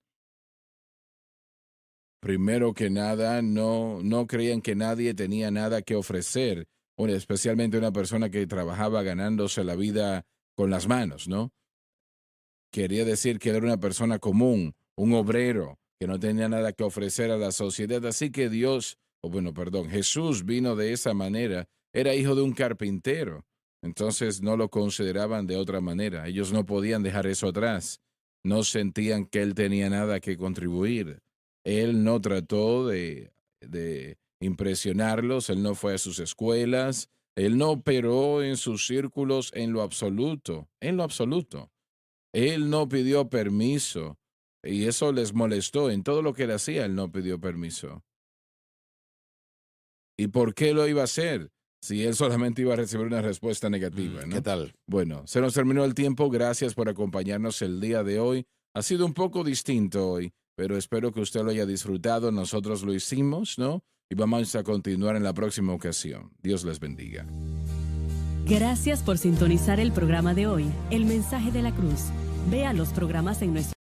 S1: Primero que nada, no creían que nadie tenía nada que ofrecer especialmente una persona que trabajaba ganándose la vida con las manos, ¿no? Quería decir que era una persona común, un obrero, que no tenía nada que ofrecer a la sociedad. Así que Jesús vino de esa manera. Era hijo de un carpintero. Entonces no lo consideraban de otra manera. Ellos no podían dejar eso atrás. No sentían que él tenía nada que contribuir. Él no trató de impresionarlos. Él no fue a sus escuelas. Él no operó en sus círculos en lo absoluto. En lo absoluto. Él no pidió permiso y eso les molestó. En todo lo que él hacía, él no pidió permiso. ¿Y por qué lo iba a hacer? Si él solamente iba a recibir una respuesta negativa, ¿no?
S2: ¿Qué tal?
S1: Bueno, se nos terminó el tiempo. Gracias por acompañarnos el día de hoy. Ha sido un poco distinto hoy, pero espero que usted lo haya disfrutado. Nosotros lo hicimos, ¿no? Y vamos a continuar en la próxima ocasión. Dios les bendiga.
S4: Gracias por sintonizar el programa de hoy, El Mensaje de la Cruz. Vea los programas en nuestro